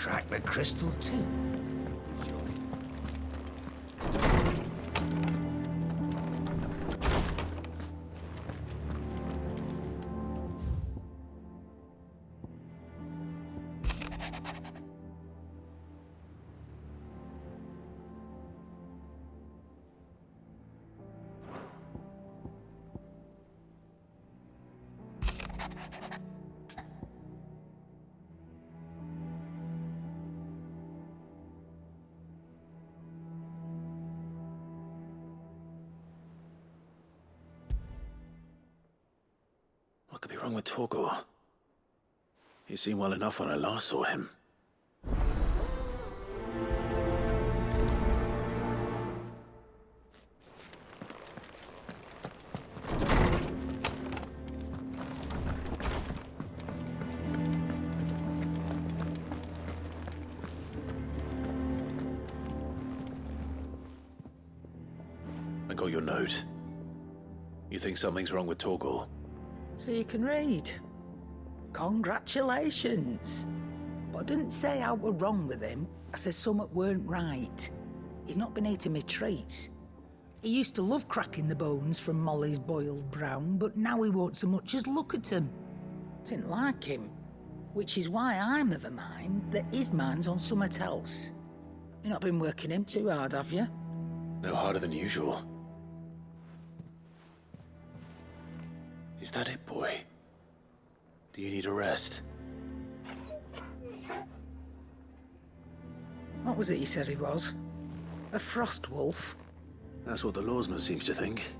crack the crystal too. What could be wrong with Torgor? He seemed well enough when I last saw him. I got your note. You think something's wrong with Torgor? So you can read. Congratulations. But I didn't say I were wrong with him. I said something weren't right. He's not been eating me treats. He used to love cracking the bones from Molly's boiled brown, but now he won't so much as look at them. Didn't like him. Which is why I'm of a mind that his mind's on something else. You've not been working him too hard, have you? No harder than usual. Is that it, boy? Do you need a rest? What was it you said he was? A frost wolf? That's what the lawsman seems to think.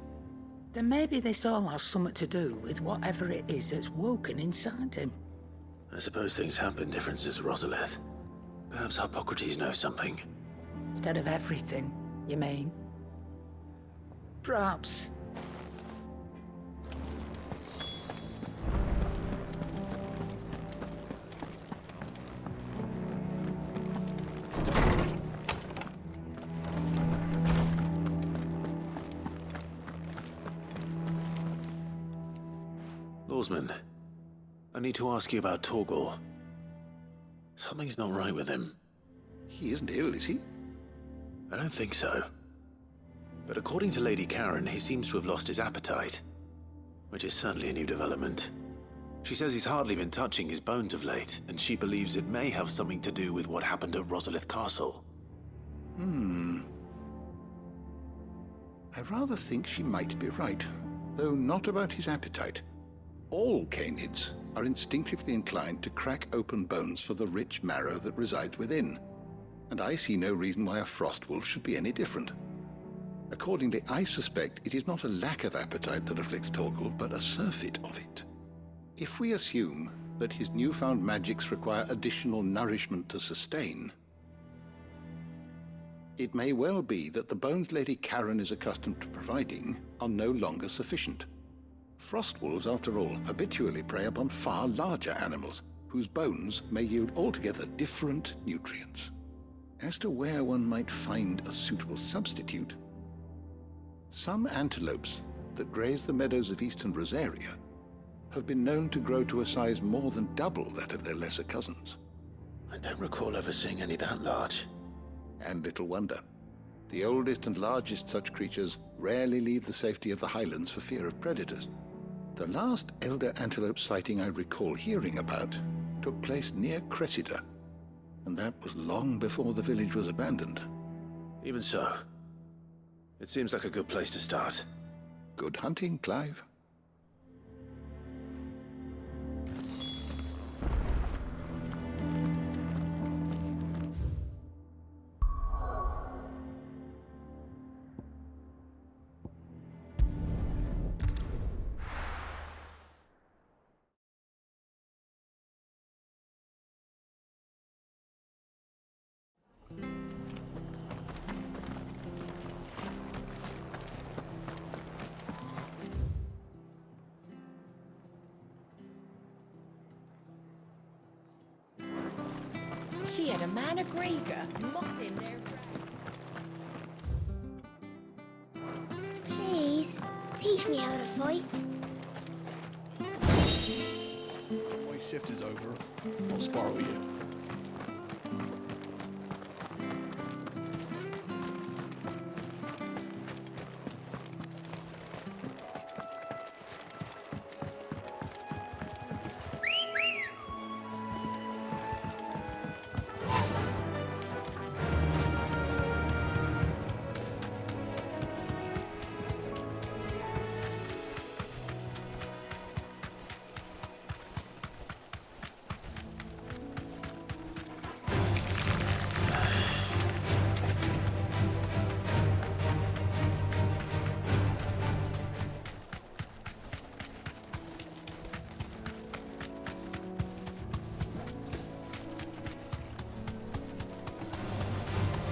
Then maybe this all has something to do with whatever it is that's woken inside him. I suppose things have been different since Rosalith. Perhaps Hippocrates knows something. Instead of everything, you mean? Perhaps. Lawsman, I need to ask you about Torgor. Something's not right with him. He isn't ill, is he? I don't think so. But according to Lady Karen, he seems to have lost his appetite, which is certainly a new development. She says he's hardly been touching his bones of late, and she believes it may have something to do with what happened at Rosalith Castle. I rather think she might be right, though not about his appetite. All canids are instinctively inclined to crack open bones for the rich marrow that resides within, and I see no reason why a frost wolf should be any different. Accordingly, I suspect it is not a lack of appetite that afflicts Torgor, but a surfeit of it. If we assume that his newfound magics require additional nourishment to sustain, it may well be that the bones Lady Karen is accustomed to providing are no longer sufficient. Frost wolves, after all, habitually prey upon far larger animals, whose bones may yield altogether different nutrients. As to where one might find a suitable substitute, some antelopes that graze the meadows of eastern Rosaria have been known to grow to a size more than double that of their lesser cousins. I don't recall ever seeing any that large. And little wonder. The oldest and largest such creatures rarely leave the safety of the highlands for fear of predators. The last elder antelope sighting I recall hearing about took place near Cressida, and that was long before the village was abandoned. Even so, it seems like a good place to start. Good hunting, Clive. She had a man of Grieger mopping their Please, teach me how to fight. My shift is over. I'll spar with you.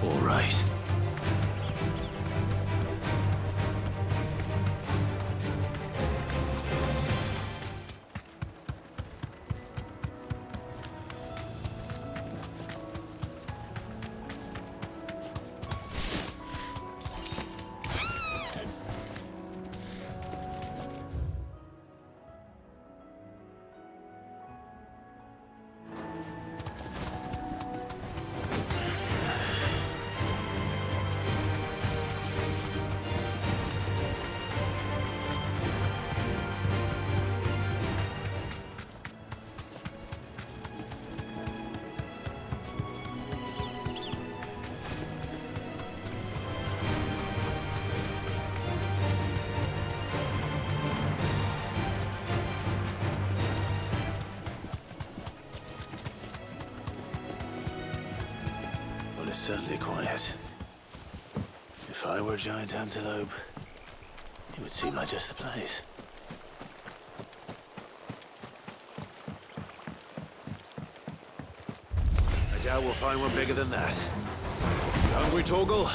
All right. It's certainly quiet. If I were a giant antelope, it would seem like just the place. I doubt we'll find one bigger than that. You hungry, Torgal?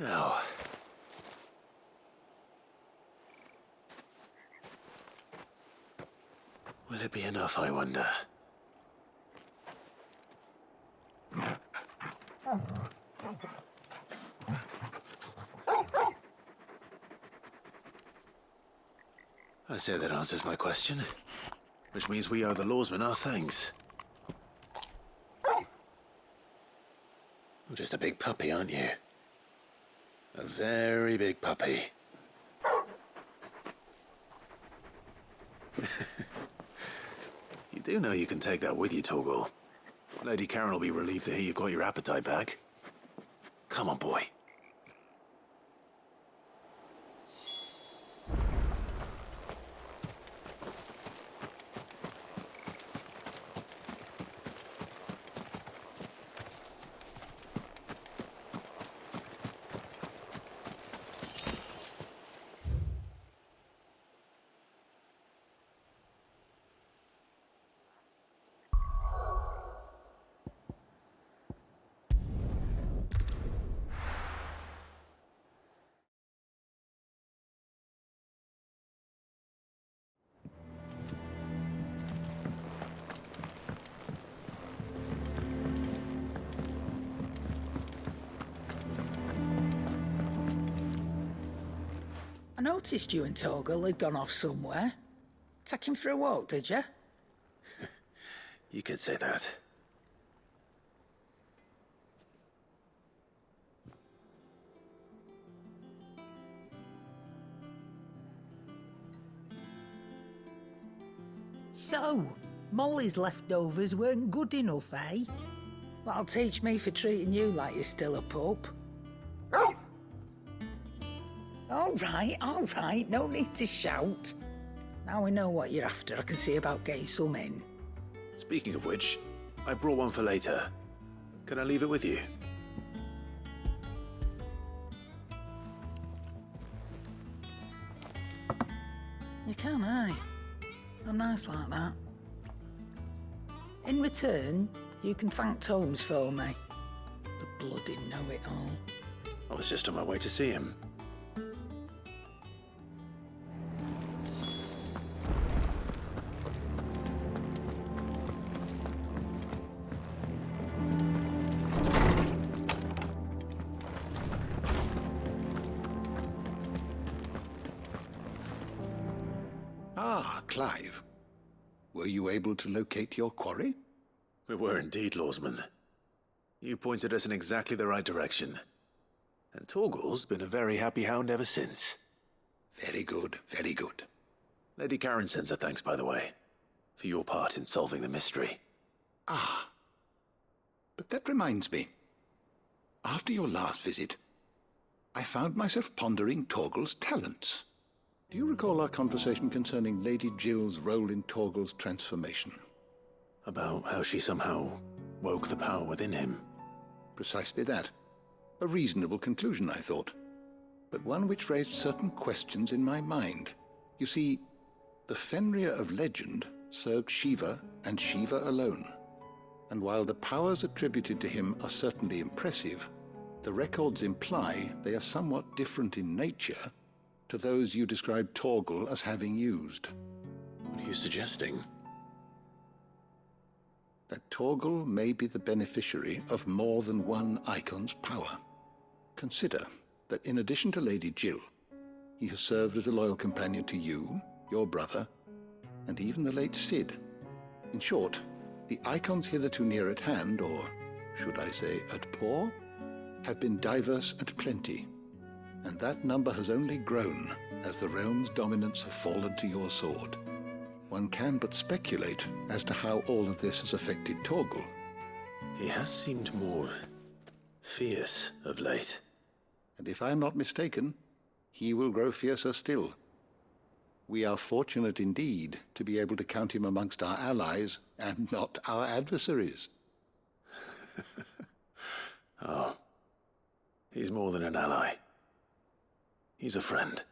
Now, will it be enough, I wonder? I say that answers my question, which means we owe the lawsmen our thanks. You're just a big puppy, aren't you? A very big puppy. You do know you can take that with you, Torgal. Lady Karen will be relieved to hear you've got your appetite back. Come on, boy. I noticed you and Torgal had gone off somewhere. Take him for a walk, did you? You could say that. So, Molly's leftovers weren't good enough, eh? That'll teach me for treating you like you're still a pup. All right, no need to shout. Now we know what you're after, I can see about getting some in. Speaking of which, I brought one for later. Can I leave it with you? You can, aye. I'm nice like that. In return, you can thank Tomes for me. The bloody know-it-all. I was just on my way to see him. Ah, Clive. Were you able to locate your quarry? We were indeed, Lawsman. You pointed us in exactly the right direction. And Torgal's been a very happy hound ever since. Very good, very good. Lady Karen sends her thanks, by the way, for your part in solving the mystery. Ah. But that reminds me. After your last visit, I found myself pondering Torgal's talents. Do you recall our conversation concerning Lady Jill's role in Torgal's transformation? About how she somehow woke the power within him. Precisely that. A reasonable conclusion, I thought. But one which raised certain questions in my mind. You see, the Fenrir of legend served Shiva and Shiva alone. And while the powers attributed to him are certainly impressive, the records imply they are somewhat different in nature to those you described Torgal as having used. What are you suggesting? That Torgal may be the beneficiary of more than one icon's power. Consider that in addition to Lady Jill, he has served as a loyal companion to you, your brother, and even the late Cid. In short, the icons hitherto near at hand, or should I say at paw, have been diverse and plenty, and that number has only grown as the realm's dominance have fallen to your sword. One can but speculate as to how all of this has affected Torgal. He has seemed more fierce of late. And if I am not mistaken, he will grow fiercer still. We are fortunate indeed to be able to count him amongst our allies and not our adversaries. Oh, he's more than an ally. He's a friend.